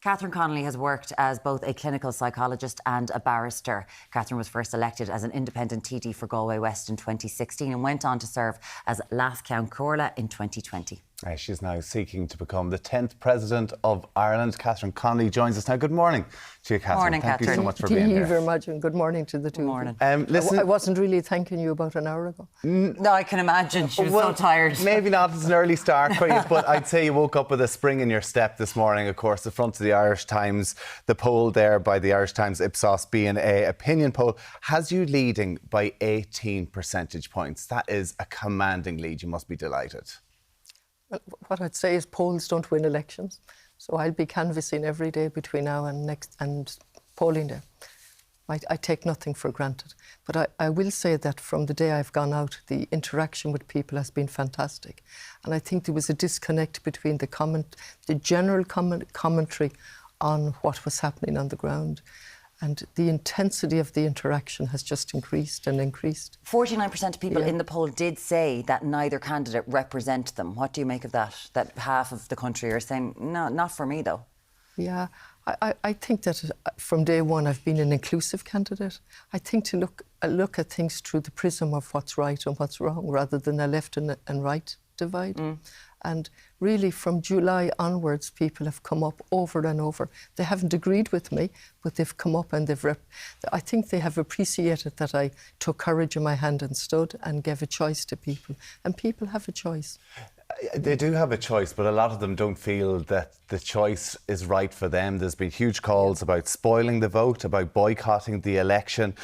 Catherine Connolly has worked as both a clinical psychologist and a barrister. Catherine was first elected as an independent TD for Galway West in 2016 and went on to serve as Lath Ceann Comhairle in 2020. She's now seeking to become the 10th President of Ireland. Catherine Connolly joins us now. Good morning to you, Catherine. Morning, Thank Catherine. you so much for being here. Thank you very much, and good morning to the two Morning. of you. Listen, I wasn't really thanking you about an hour ago. No, I can imagine. She was so tired. Maybe not as an early start for you, but I'd say you woke up with a spring in your step this morning. Of course, the front of the Irish Times, the poll there by the Irish Times Ipsos being an opinion poll, has you leading by 18 percentage points. That is a commanding lead. You must be delighted. Well, what I'd say is polls don't win elections, so I'll be canvassing every day between now and polling day. I take nothing for granted, but I will say that from the day I've gone out, the interaction with people has been fantastic, and I think there was a disconnect between the general commentary on what was happening on the ground, and the intensity of the interaction has just increased and increased. 49% of people in the poll did say that neither candidate represent them. What do you make of that? That half of the country are saying, no, not for me though. Yeah, I think that from day one I've been an inclusive candidate. I think to look at things through the prism of what's right and what's wrong, rather than a left and right divide. And really, from July onwards, people have come up over and over. They haven't agreed with me, but they've come up and I think they have appreciated that I took courage in my hand and stood and gave a choice to people. And people have a choice. They do have a choice, but a lot of them don't feel that the choice is right for them. There's been huge calls about spoiling the vote, about boycotting the election.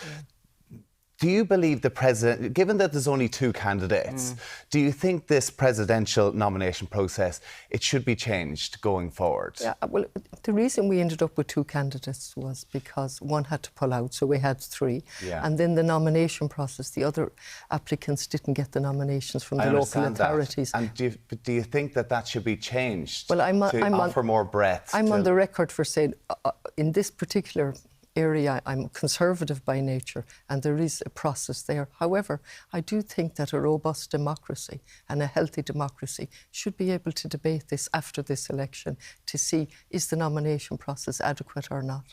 Do you believe the president, given that there's only two candidates, do you think this presidential nomination process, it should be changed going forward? Yeah, well, the reason we ended up with two candidates was because one had to pull out, so we had three. Yeah. And then the nomination process, the other applicants didn't get the nominations from the local authorities. And do you think that should be changed to offer more breadth? I'm on the record for saying, in this particular area, I'm conservative by nature, and there is a process there. However, I do think that a robust democracy and a healthy democracy should be able to debate this after this election to see, is the nomination process adequate or not?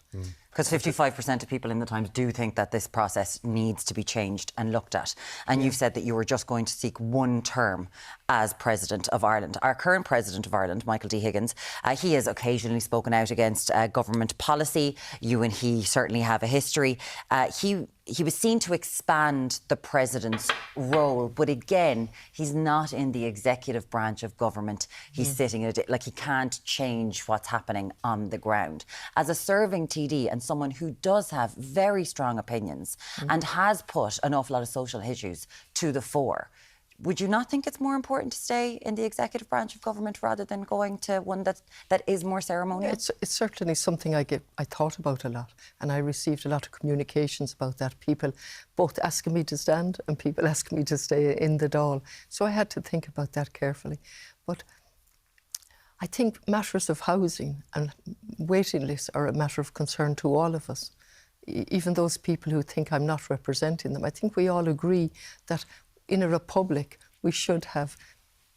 Because 55% of people in the Times do think that this process needs to be changed and looked at. And you've said that you were just going to seek one term as President of Ireland. Our current President of Ireland, Michael D. Higgins, he has occasionally spoken out against government policy. You and he certainly have a history. He was seen to expand the President's role, but again, he's not in the executive branch of government. He's sitting like he can't change what's happening on the ground. As a serving TD and someone who does have very strong opinions and has put an awful lot of social issues to the fore, would you not think it's more important to stay in the executive branch of government rather than going to one that is more ceremonial? It's certainly something I thought about a lot, and I received a lot of communications about that. People both asking me to stand and people asking me to stay in the Dáil. So I had to think about that carefully. But I think matters of housing and waiting lists are a matter of concern to all of us. Even those people who think I'm not representing them. I think we all agree that in a republic, we shouldn't have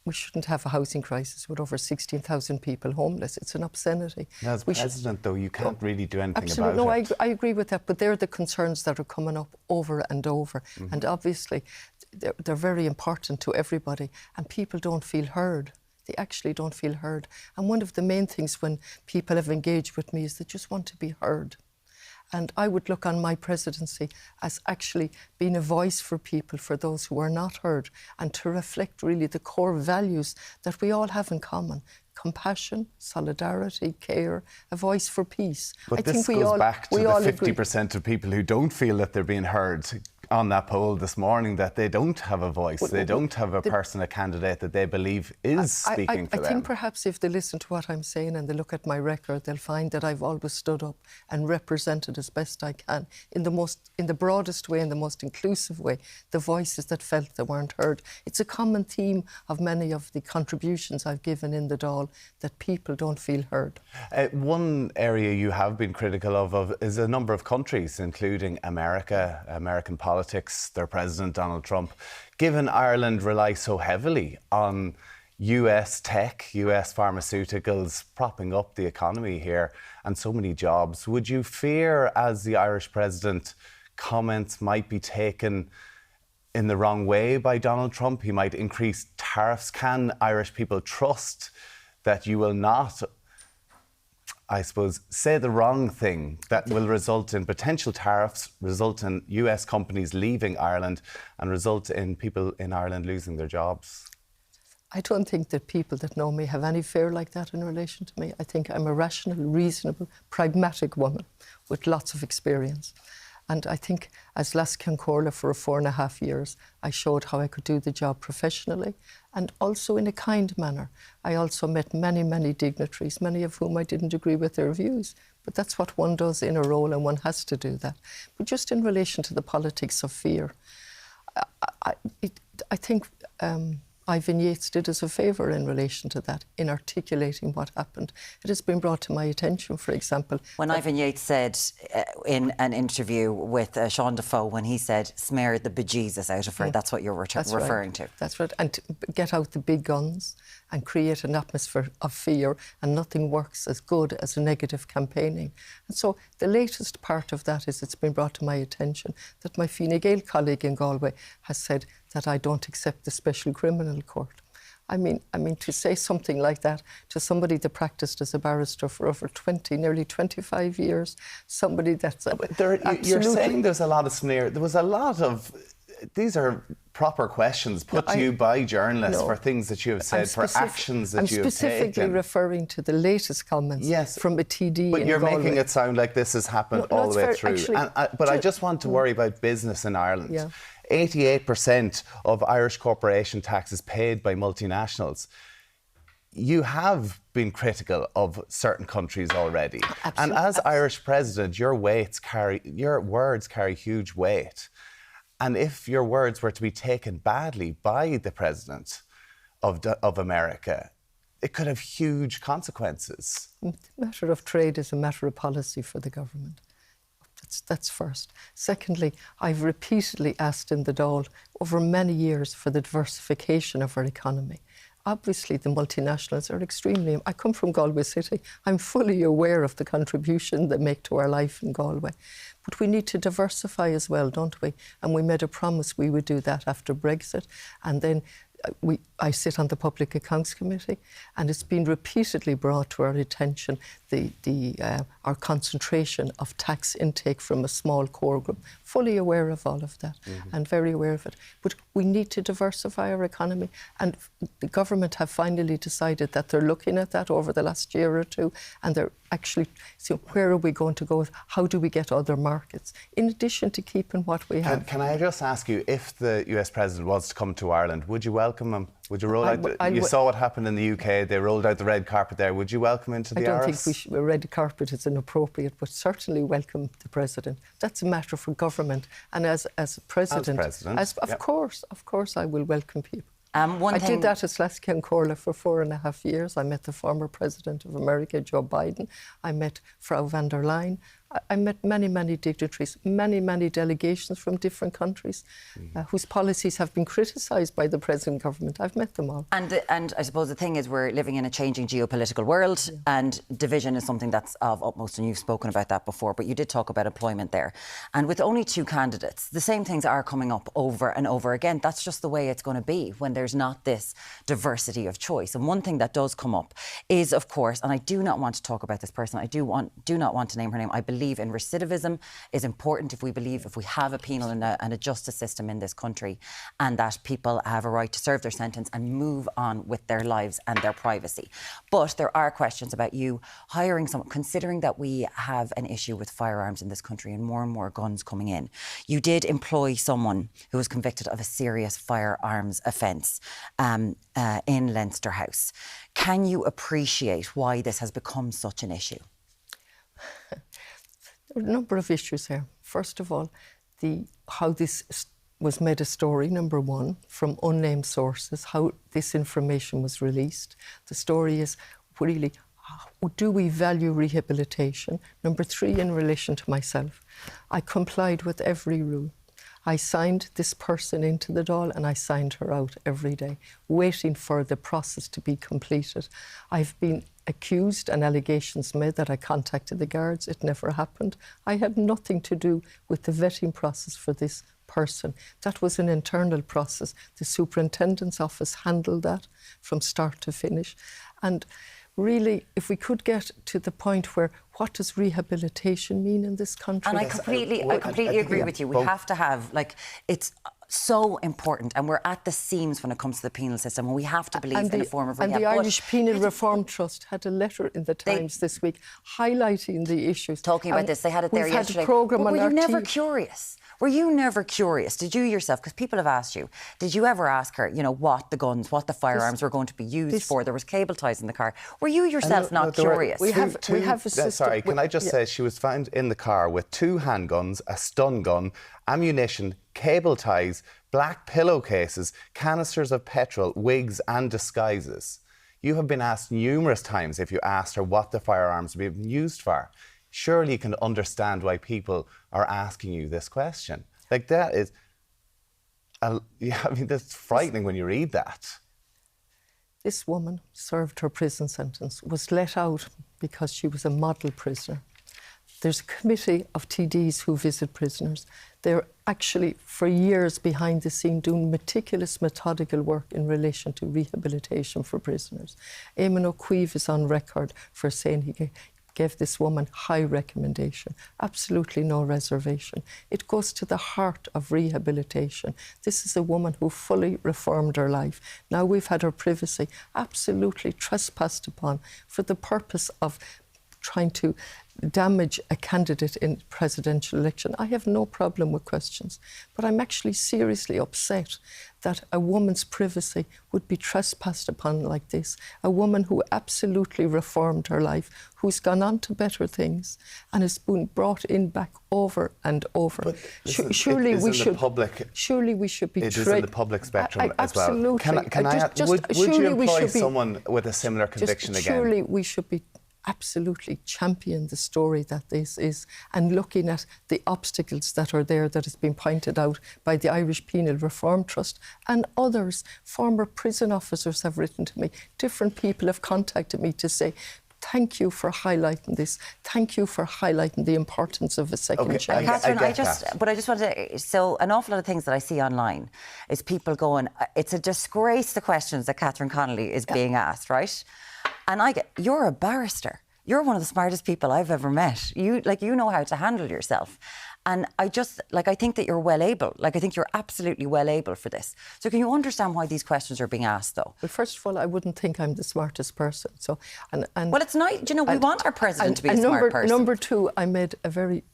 a housing crisis with over 16,000 people homeless. It's an obscenity. As President, though, you can't really do anything about it. No, I agree with that, but they're the concerns that are coming up over and over. And obviously, they're very important to everybody, and people don't feel heard. They actually don't feel heard. And one of the main things when people have engaged with me is they just want to be heard. And I would look on my presidency as actually being a voice for people, for those who are not heard, and to reflect really the core values that we all have in common. Compassion, solidarity, care, a voice for peace. But this goes back to the 50% of people who don't feel that they're being heard on that poll this morning, that they don't have a voice, they don't have a person, a candidate that they believe is speaking for them. I think perhaps if they listen to what I'm saying and they look at my record, they'll find that I've always stood up and represented as best I can, in the broadest way, in the most inclusive way, the voices that felt they weren't heard. It's a common theme of many of the contributions I've given in the Dáil, that people don't feel heard. One area you have been critical of is a number of countries, including American politics, their president, Donald Trump. Given Ireland relies so heavily on US tech, US pharmaceuticals propping up the economy here and so many jobs. Would you fear, as the Irish president, comments might be taken in the wrong way by Donald Trump? He might increase tariffs. Can Irish people trust that you will not, I suppose, say the wrong thing that will result in potential tariffs, result in US companies leaving Ireland and result in people in Ireland losing their jobs? I don't think that people that know me have any fear like that in relation to me. I think I'm a rational, reasonable, pragmatic woman with lots of experience. And I think as Lascan Corla for 4.5 years, I showed how I could do the job professionally and also in a kind manner. I also met many, many dignitaries, many of whom I didn't agree with their views. But that's what one does in a role, and one has to do that. But just in relation to the politics of fear, I think Ivan Yates did us a favour in relation to that, in articulating what happened. It has been brought to my attention, for example... When Ivan Yates said in an interview with Sean Defoe, when he said, smear the bejesus out of her, that's what you're referring to. That's right. And to get out the big guns and create an atmosphere of fear, and nothing works as good as a negative campaigning. And so the latest part of that is it's been brought to my attention that my Fine Gael colleague in Galway has said that I don't accept the Special Criminal Court. I mean, to say something like that to somebody that practiced as a barrister for over nearly 25 years, somebody that's... You're saying there's a lot of sneer. There was a lot of... These are proper questions put to you by journalists for things that you have said, for actions that you have taken. I'm specifically referring to the latest comments from a TD But in you're Galway. making it sound like this has happened all the way through. But I just want to worry about business in Ireland. Yeah. 88% of Irish corporation tax is paid by multinationals. You have been critical of certain countries already. And as Irish president, your words carry huge weight. And if your words were to be taken badly by the president of America, it could have huge consequences. The matter of trade is a matter of policy for the government. That's first. Secondly, I've repeatedly asked in the Dáil over many years for the diversification of our economy. Obviously, the multinationals are extremely... I come from Galway City. I'm fully aware of the contribution they make to our life in Galway. But we need to diversify as well, don't we? And we made a promise we would do that after Brexit. And then I sit on the Public Accounts Committee, and it's been repeatedly brought to our attention our concentration of tax intake from a small core group. Fully aware of all of that and very aware of it. But we need to diversify our economy, and the government have finally decided that they're looking at that over the last year or two, and they're actually saying, where are we going to go? How do we get other markets, in addition to keeping what we have? Can I just ask you, if the US president was to come to Ireland, would you welcome him? Would you roll out... You saw what happened in the UK. They rolled out the red carpet there. Would you welcome him into the I don't Iris? think a red carpet is inappropriate, but certainly welcome the president. That's a matter for government. And as president... Of course, I will welcome people. I did that as Lascan Corla for 4.5 years. I met the former president of America, Joe Biden. I met Frau van der Leyen. I met many, many dignitaries, many delegations from different countries whose policies have been criticised by the present government. I've met them all. And I suppose the thing is, we're living in a changing geopolitical world, and division is something that's of utmost, and you've spoken about that before, but you did talk about employment there. And with only 2 candidates, the same things are coming up over and over again. That's just the way it's going to be when there's not this diversity of choice. And one thing that does come up is, of course, and I do not want to talk about this person, I do not want to name her name, I believe in recidivism is important if we have a penal and a justice system in this country, and that people have a right to serve their sentence and move on with their lives and their privacy. But there are questions about you hiring someone, considering that we have an issue with firearms in this country and more guns coming in. You did employ someone who was convicted of a serious firearms offence in Leinster House. Can you appreciate why this has become such an issue? There are a number of issues here. First of all, how this was made a story, number one, from unnamed sources, how this information was released. The story is really, do we value rehabilitation? Number 3, in relation to myself, I complied with every rule. I signed this person into the Dáil and I signed her out every day, waiting for the process to be completed. I've been accused and allegations made that I contacted the guards. It never happened. I had nothing to do with the vetting process for this person. That was an internal process. The superintendent's office handled that from start to finish. And really, if we could get to the point where what does rehabilitation mean in this country? And I completely agree with you. We have to have, like, it's so important, and we're at the seams when it comes to the penal system, and we have to believe in a form of rehab. And the Irish Penal Reform Trust had a letter in the Times this week highlighting the issues. Talking about this, they had it there yesterday. Had a programme on were you never RT. curious? Were you never curious? Did you yourself, because people have asked you, did you ever ask her, you know, what the guns, what the firearms were going to be used for? There was cable ties in the car. Were you yourself not curious? We have a system. Sorry, can I just say she was found in the car with 2 handguns, a stun gun, ammunition, cable ties, black pillowcases, canisters of petrol, wigs and disguises. You have been asked numerous times if you asked her what the firearms were being used for. Surely you can understand why people are asking you this question. Like, that is... I mean, that's frightening when you read that. This woman served her prison sentence, was let out because she was a model prisoner. There's a committee of TDs who visit prisoners. They're actually, for years behind the scene, doing meticulous, methodical work in relation to rehabilitation for prisoners. Eamon O'Keefe is on record for saying he gave this woman high recommendation, absolutely no reservation. It goes to the heart of rehabilitation. This is a woman who fully reformed her life. Now we've had her privacy absolutely trespassed upon for the purpose of trying to damage a candidate in presidential election. I have no problem with questions, but I'm actually seriously upset that a woman's privacy would be trespassed upon like this. A woman who absolutely reformed her life, who's gone on to better things and has been brought in back over and over. But surely we should be... It is in the public spectrum as well. Absolutely. Can I ask, would you employ someone with a similar conviction again? Surely we should be absolutely champion the story that this is, and looking at the obstacles that are there that has been pointed out by the Irish Penal Reform Trust and others. Former prison officers have written to me. Different people have contacted me to say, thank you for highlighting this. Thank you for highlighting the importance of a second chance. Catherine, I just want to... So an awful lot of things that I see online is people going, it's a disgrace, the questions that Catherine Connolly is being asked, right? And you're a barrister. You're one of the smartest people I've ever met. You know how to handle yourself. And I think that you're well able. I think you're absolutely well able for this. So can you understand why these questions are being asked, though? Well, first of all, I wouldn't think I'm the smartest person. So, well, it's not. You know, we want our president to be a smart person. Number two, I made a very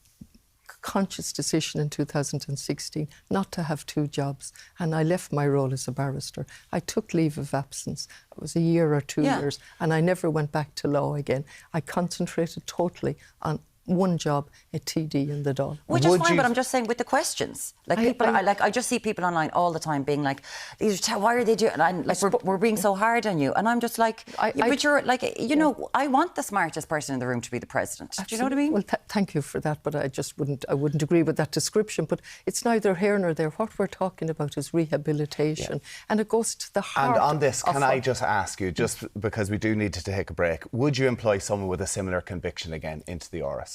conscious decision in 2016 not to have 2 jobs, and I left my role as a barrister. I took leave of absence. It was a year or 2 years, and I never went back to law again. I concentrated totally on one job, a TD in the Dáil. Which is fine, but I'm just saying with the questions. I just see people online all the time being like, why are they doing? And we're being so hard on you. And I'm just like, but you're like, you know, I want the smartest person in the room to be the president. Absolutely. Do you know what I mean? Well, thank you for that, but I wouldn't agree with that description. But it's neither here nor there. What we're talking about is rehabilitation, and it goes to the heart. And on this, can I just ask you, just because we do need to take a break, would you employ someone with a similar conviction again into the ORS?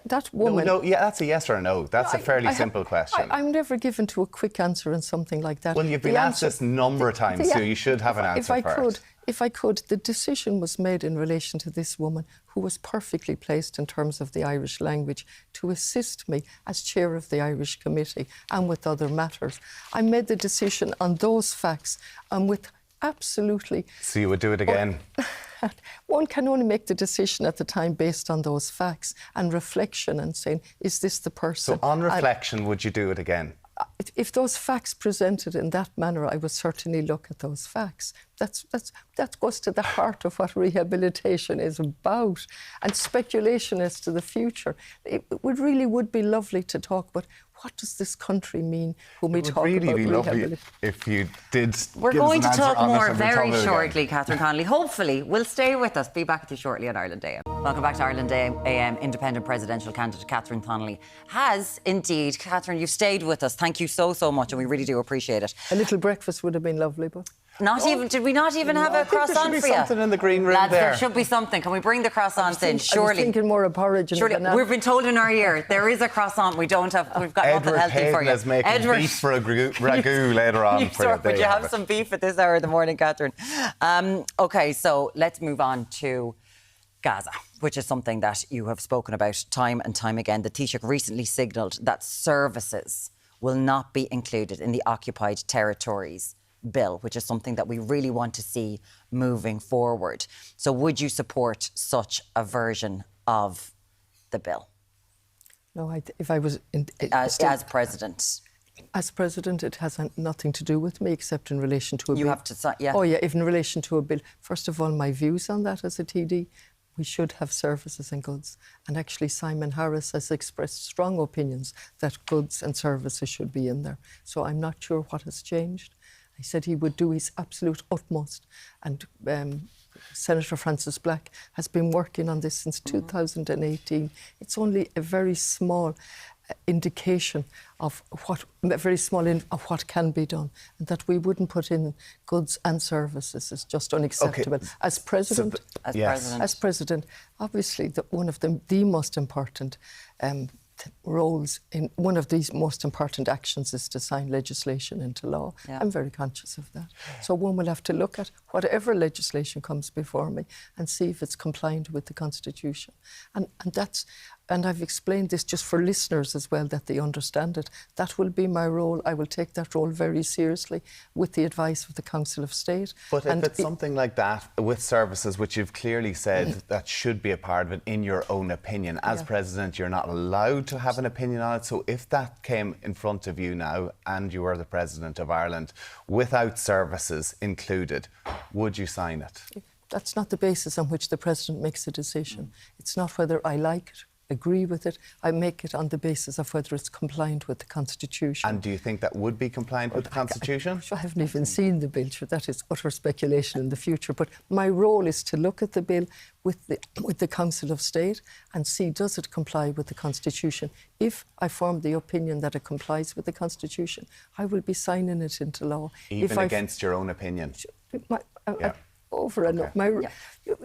That woman... that's a yes or a no. That's a fairly simple question. I'm never given to a quick answer on something like that. Well, you've been asked this a number of times, so you should have an answer for it. If I could, the decision was made in relation to this woman who was perfectly placed in terms of the Irish language to assist me as chair of the Irish Committee and with other matters. I made the decision on those facts and with absolutely... So you would do it again? One can only make the decision at the time based on those facts and reflection and saying, is this the person? So on reflection, would you do it again? If those facts presented in that manner, I would certainly look at those facts. That goes to the heart of what rehabilitation is about, and speculation as to the future. It really would be lovely to talk about what does this country mean when we It would talk really about be lovely rehabilitation? if you did. We're give us going an to answer talk on it more and we'll very talk about it shortly, again. Catherine Connolly. Hopefully, we'll stay with us. Be back with you shortly on Ireland AM. Welcome back to Ireland AM. Independent presidential candidate Catherine Connolly has indeed. Catherine, you've stayed with us. Thank you so, so much, and we really do appreciate it. A little breakfast would have been lovely, but... Did we not even have a croissant for you? There should be something in the green room. Lads, there should be something. Can we bring the croissants in? I was Surely. thinking more of porridge and Surely. banana. We've been told in our ear there is a croissant. We've got nothing Edward healthy for Hayden you. is making beef for a ragu later on. Would you have some beef at this hour of the morning, Catherine? OK, so let's move on to Gaza, which is something that you have spoken about time and time again. The Taoiseach recently signalled that services will not be included in the occupied territories bill, which is something that we really want to see moving forward. So would you support such a version of the bill? No, if I was... As president? As president, it has nothing to do with me except in relation to a bill. You have to sign, yeah. Oh, yeah, if in relation to a bill. First of all, my views on that as a TD, we should have services and goods. And actually, Simon Harris has expressed strong opinions that goods and services should be in there. So I'm not sure what has changed. He said he would do his absolute utmost. And Senator Francis Black has been working on this since 2018. It's only a very small indication of what can be done, and that we wouldn't put in goods and services is just unacceptable. Okay. As president, As president, obviously, one of the most important roles in one of these most important actions is to sign legislation into law. Yeah. I'm very conscious of that. So one will have to look at whatever legislation comes before me and see if it's compliant with the Constitution. And I've explained this just for listeners as well, that they understand it. That will be my role. I will take that role very seriously with the advice of the Council of State. But if it's something like that with services, which you've clearly said that should be a part of it in your own opinion, as president, you're not allowed to have an opinion on it. So if that came in front of you now and you were the president of Ireland without services included, would you sign it? That's not the basis on which the president makes a decision. It's not whether I like it, agree with it. I make it on the basis of whether it's compliant with the Constitution. And do you think that would be compliant with the Constitution? I haven't even seen the bill. That is utter speculation in the future. But my role is to look at the bill with the Council of State and see, does it comply with the Constitution? If I form the opinion that it complies with the Constitution, I will be signing it into law. Even against your own opinion? Over and up.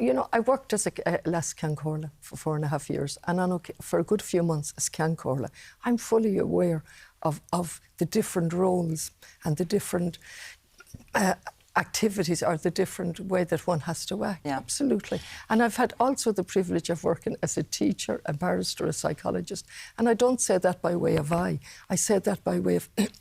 You know, I worked as a Las Cancorla for 4.5 years, and for a good few months as Cancorla. I'm fully aware of the different roles and the different activities, or the different way that one has to act. Yeah. Absolutely. And I've had also the privilege of working as a teacher, a barrister, a psychologist. And I don't say that by way of I say that by way of it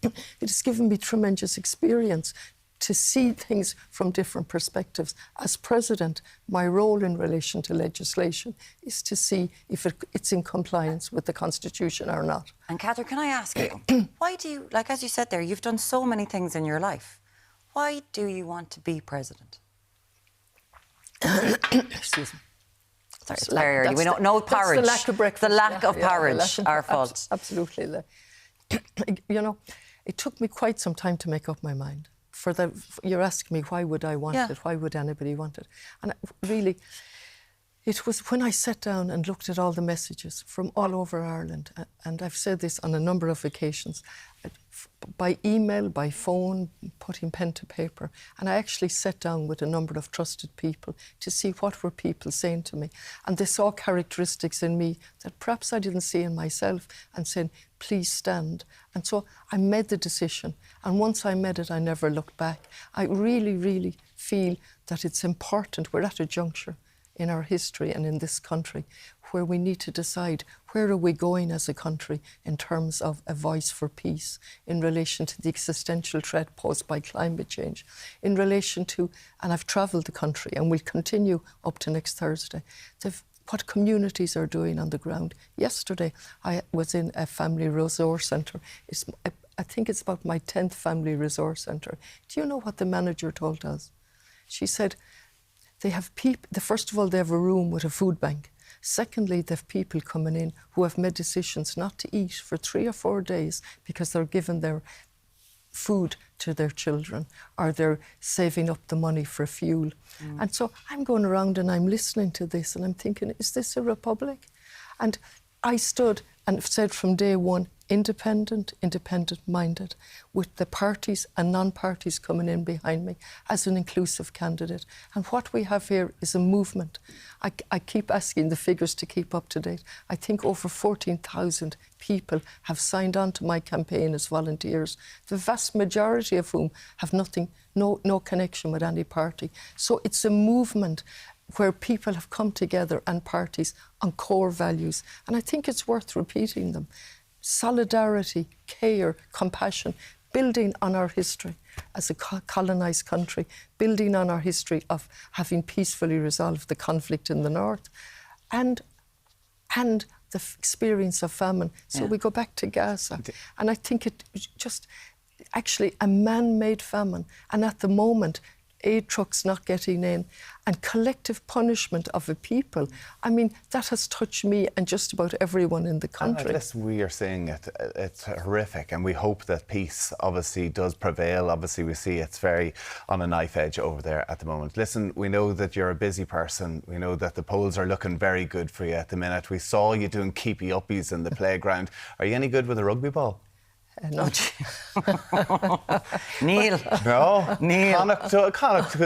has given me tremendous experience to see things from different perspectives. As president, my role in relation to legislation is to see if it's in compliance with the Constitution or not. And Catherine, can I ask you, why do you, like as you said there, you've done so many things in your life. Why do you want to be president? Excuse me. Sorry, it's very early. We don't know porridge. That's the lack of breakfast. The lack of porridge, our fault. Absolutely. You know, it took me quite some time to make up my mind. You're asking me, why would I want it? Why would anybody want it? And really, it was when I sat down and looked at all the messages from all over Ireland, and I've said this on a number of occasions, by email, by phone, putting pen to paper, and I actually sat down with a number of trusted people to see what were people saying to me. And they saw characteristics in me that perhaps I didn't see in myself, and saying, please stand. And so I made the decision, and once I made it, I never looked back. I really, really feel that it's important. We're at a juncture in our history and in this country where we need to decide, where are we going as a country in terms of a voice for peace, in relation to the existential threat posed by climate change, in relation to, and I've travelled the country and will continue up to next Thursday, what communities are doing on the ground. Yesterday, I was in a family resource centre. I think it's about my 10th family resource centre. Do you know what the manager told us? She said, they have people, first of all, they have a room with a food bank. Secondly, they've people coming in who have made decisions not to eat for 3 or 4 days because they're given their food to their children, or they're saving up the money for fuel. And so I'm going around and I'm listening to this and I'm thinking, is this a republic? And I stood and said from day one, independent-minded, with the parties and non-parties coming in behind me as an inclusive candidate. And what we have here is a movement. I keep asking the figures to keep up to date. I think over 14,000 people have signed on to my campaign as volunteers, the vast majority of whom have no connection with any party. So it's a movement where people have come together and parties on core values. And I think it's worth repeating them. Solidarity, care, compassion, building on our history as a colonised country, building on our history of having peacefully resolved the conflict in the north, and the experience of famine. So we go back to Gaza. And I think it just actually a man-made famine. And at the moment, aid trucks not getting in, and collective punishment of a people. I mean, that has touched me and just about everyone in the country. And listen, we are seeing it, it's horrific, and we hope that peace obviously does prevail. Obviously, we see it's very on a knife edge over there at the moment. Listen, we know that you're a busy person. We know that the polls are looking very good for you at the minute. We saw you doing keepy-uppies in the playground. Are you any good with a rugby ball? No. Neil. No? Neil. Connacht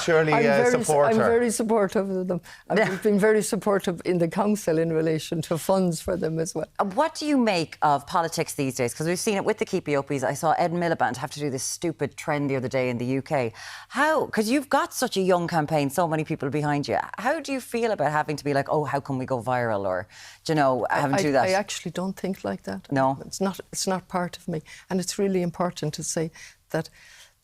surely support I'm her. very supportive of them. I've been very supportive in the council in relation to funds for them as well. What do you make of politics these days? Because we've seen it with the keepy-uppies. I saw Ed Miliband have to do this stupid trend the other day in the UK. How? Because you've got such a young campaign, so many people behind you. How do you feel about having to be like, oh, how can we go viral? Or, do you know, having to do that? I actually don't think like that. No? It's not part of me. And it's really important to say that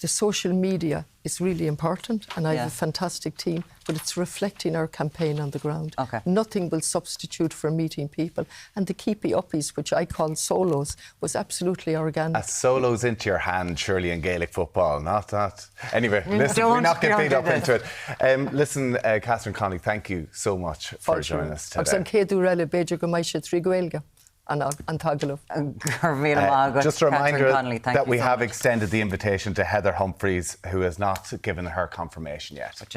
the social media is really important, and I have a fantastic team, but it's reflecting our campaign on the ground. Okay. Nothing will substitute for meeting people. And the keepy-uppies, which I call solos, was absolutely organic. A solo's into your hand, surely, in Gaelic football, not that. Anyway, listen, we're not getting beat up into it. Listen, Catherine Connolly, thank you so much for joining us today. Just a reminder that we have extended the invitation to Heather Humphreys, who has not given her confirmation yet.